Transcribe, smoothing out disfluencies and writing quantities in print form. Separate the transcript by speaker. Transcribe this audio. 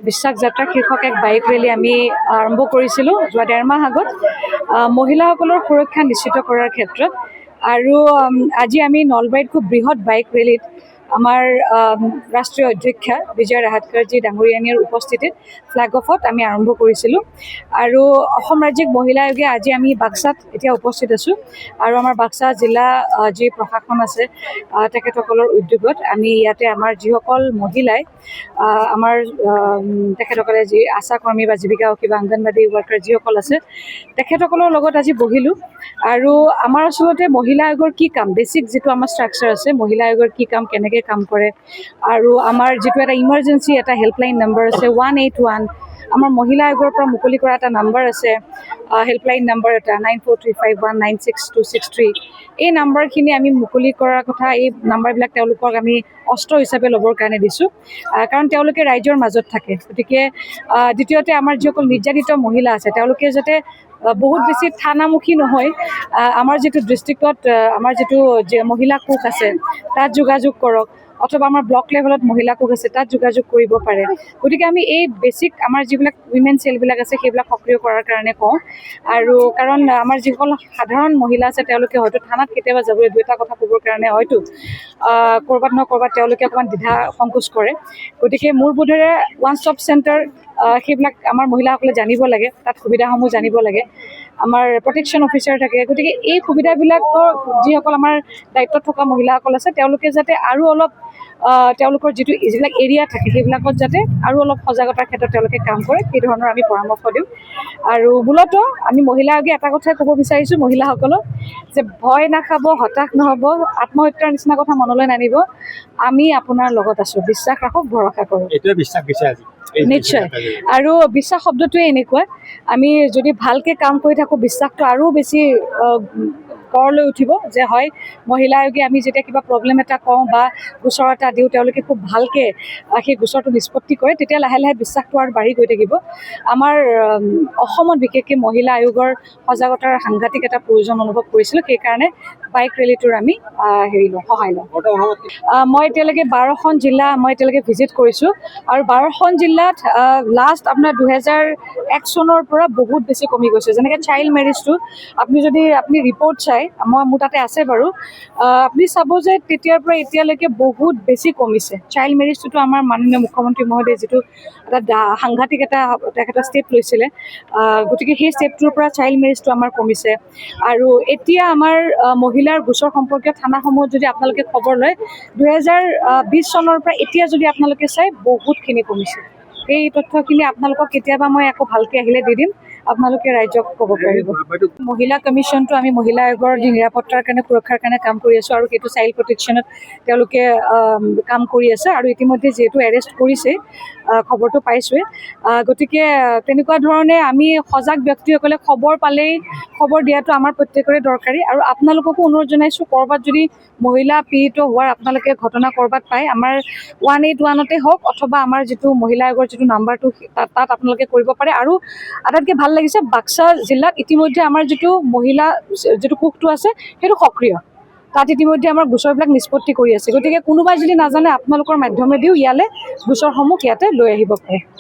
Speaker 1: বিশ্বাস যাত্ৰা শীৰ্ষক এক বাইক ৰেলী আমি আৰম্ভ কৰিছিলোঁ যোৱা 1.5 মাহ আগত মহিলাসকলৰ সুৰক্ষা নিশ্চিত কৰাৰ ক্ষেত্ৰত। আৰু আজি আমি নলবাৰীত খুব বৃহৎ বাইক ৰেলীত আমাৰ ৰাষ্ট্ৰীয় অধ্যক্ষা বিজয়া ৰাহাটকাৰজী ডাঙৰীয়ানীৰ উপস্থিতিত ফ্লেগ অফত আমি আৰম্ভ কৰিছিলোঁ। আৰু অসম ৰাজ্যিক মহিলা আয়োগে আজি আমি বাক্সাত এতিয়া উপস্থিত আছোঁ আৰু আমাৰ বাক্সা জিলা যি প্ৰশাসন আছে তেখেতসকলৰ উদ্যোগত আমি ইয়াতে আমাৰ যিসকল মহিলাই আমাৰ তেখেতসকলে যি আশা কৰ্মী বা জীৱিকা কিবা অংগনবাড়ী ৱৰ্কাৰ যিসকল আছে তেখেতসকলৰ লগত আজি বহিলোঁ। আৰু আমাৰ আচলতে মহিলা আয়োগৰ কি কাম, বেছিক যিটো আমাৰ ষ্ট্ৰাকচাৰ আছে মহিলা আয়োগৰ কি কাম, কেনেকৈ কাম কৰে, আৰু আমাৰ যিটো এটা ইমাৰ্জেঞ্চি এটা হেল্পলাইন নম্বৰ আছে 181, আমাৰ মহিলা আয়োগৰ পৰা মুকলি কৰা এটা নাম্বাৰ আছে হেল্পলাইন নম্বৰ এটা 9435196263। এই নাম্বাৰখিনি আমি মুকলি কৰাৰ কথা, এই নাম্বাৰবিলাক তেওঁলোকক আমি অস্ত্ৰ হিচাপে ল'বৰ কাৰণে দিছোঁ, কাৰণ তেওঁলোকে ৰাইজৰ মাজত থাকে। গতিকে দ্বিতীয়তে আমাৰ যিসকল নিৰ্যাতিত মহিলা আছে তেওঁলোকে যাতে বহুত বেছি থানামুখী নহয়, আমাৰ যিটো ডিষ্ট্ৰিক্টত আমাৰ যিটো মহিলা কোষ আছে তাত যোগাযোগ কৰক, অথবা আমাৰ ব্লক লেভেলত মহিলা কোষ আছে তাত যোগাযোগ কৰিব পাৰে। গতিকে আমি এই বেছিক আমাৰ যিবিলাক উইমেন চেলবিলাক আছে সেইবিলাক সক্ৰিয় কৰাৰ কাৰণে কওঁ। আৰু কাৰণ আমাৰ যিসকল সাধাৰণ মহিলা আছে তেওঁলোকে হয়তো থানাত কেতিয়াবা যাবলৈ দুটা কথা ক'বৰ কাৰণে হয়তো ক'ৰবাত নহয় ক'ৰবাত তেওঁলোকে অকণমান দ্বিধা সংকোচ কৰে। গতিকে মোৰ বোধেৰে ওৱান ষ্টপ চেণ্টাৰ সেইবিলাক আমাৰ মহিলাসকলে জানিব লাগে, তাত সুবিধাসমূহ জানিব লাগে। আমাৰ প্ৰটেকশ্যন অফিচাৰ থাকে। গতিকে এই সুবিধাবিলাকৰ যিসকল আমাৰ দায়িত্বত থকা মহিলাসকল আছে তেওঁলোকে যাতে আৰু অলপ তেওঁলোকৰ যিবিলাক এৰিয়া থাকে সেইবিলাকত যাতে আৰু অলপ সজাগতাৰ ক্ষেত্ৰত তেওঁলোকে কাম কৰে, সেই ধৰণৰ আমি পৰামৰ্শ দিওঁ। আৰু মূলতঃ আমি মহিলা আয়োগে এটা কথাই ক'ব বিচাৰিছোঁ মহিলাসকলক যে ভয় নাখাব, হতাশ নহ'ব, আত্মহত্যাৰ নিচিনা কথা মনলৈ নানিব। আমি আপোনাৰ লগত আছোঁ, বিশ্বাস ৰাখক, ভৰসা কৰক। নিশ্চয়। আৰু বিশ্বাস শব্দটোৱে এনেকুৱা, আমি যদি ভালকৈ কাম কৰি থাকোঁ বিশ্বাসটো আৰু বেছি গঢ় লৈ উঠিব যে হয় মহিলা আয়োগে আমি যেতিয়া কিবা প্ৰব্লেম এটা কওঁ বা গোচৰ এটা দিওঁ তেওঁলোকে খুব ভালকৈ সেই গোচৰটো নিষ্পত্তি কৰে, তেতিয়া লাহে লাহে বিশ্বাসটো আৰু বাঢ়ি গৈ থাকিব। আমাৰ অসমত বিশেষকৈ মহিলা আয়োগৰ সজাগতাৰ সাংঘাতিক এটা প্ৰয়োজন অনুভৱ কৰিছিলোঁ, সেইকাৰণে বাইক ৰেলীটোৰ আমি সহায় লওঁ। মই এতিয়ালৈকে 12খন জিলা মই এতিয়ালৈকে ভিজিট কৰিছোঁ আৰু 12খন জিলাত লাষ্ট আপোনাৰ 2001 চনৰ পৰা বহুত বেছি কমি গৈছে। যেনেকৈ চাইল্ড মেৰেজটো আপুনি ৰিপৰ্ট চাই মোৰ তাতে আছে বাৰু, আপুনি চাব যে তেতিয়াৰ পৰা এতিয়ালৈকে বহুত বেছি কমিছে। চাইল্ড মেৰেজটোতো আমাৰ মাননীয় মুখ্যমন্ত্ৰী মহোদয়ে যিটো এটা সাংঘাতিক এটা ষ্টেপ লৈছিলে, গতিকে সেই ষ্টেপটোৰ পৰা চাইল্ড মেৰেজটো আমাৰ কমিছে। আৰু এতিয়া আমাৰ মহিলাৰ গোচৰ সম্পৰ্কীয় থানাসমূহত যদি আপোনালোকে খবৰ লয় 2020 চনৰ পৰা এতিয়া যদি আপোনালোকে চাই বহুতখিনি কমিছে। এই তথ্যখিনি আপোনালোকক কেতিয়াবা মই আকৌ ভালকৈ আহিলে দি দিম, আপোনালোকে ৰাইজক ক'ব পাৰিব। মহিলা কমিশ্যনটো আমি মহিলা আয়োগৰ নিৰাপত্তাৰ কাৰণে সুৰক্ষাৰ কাৰণে কাম কৰি আছোঁ আৰু সেইটো চাইল্ড প্ৰটেকশ্যনত তেওঁলোকে কাম কৰি আছে। আৰু ইতিমধ্যে যিহেতু এৰেষ্ট কৰিছে খবৰটো পাইছোঁৱে, গতিকে তেনেকুৱা ধৰণে আমি সজাগ ব্যক্তিসকলে খবৰ পালেই খবৰ দিয়াটো আমাৰ প্ৰত্যেকৰে দৰকাৰী। আৰু আপোনালোককো অনুৰোধ জনাইছোঁ, ক'ৰবাত যদি মহিলা পীড়িত হোৱাৰ আপোনালোকে ঘটনা ক'ৰবাত পায় আমাৰ 181তে হওক অথবা আমাৰ যিটো মহিলা আয়োগৰ যিটো নাম্বাৰটো তাত আপোনালোকে কৰিব পাৰে। আৰু আটাইতকৈ ভাল লাগিছে বাক্সা জিলাত ইতিমধ্যে আমাৰ যিটো মহিলা যিটো কোষটো আছে সেইটো সক্ৰিয়, তাত ইতিমধ্যে আমাৰ গোচৰবিলাক নিষ্পত্তি কৰি আছে। গতিকে কোনোবাই যদি নাজানে আপোনালোকৰ মাধ্যমেদিও ইয়ালৈ গোচৰসমূহ ইয়াতে লৈ আহিব পাৰে।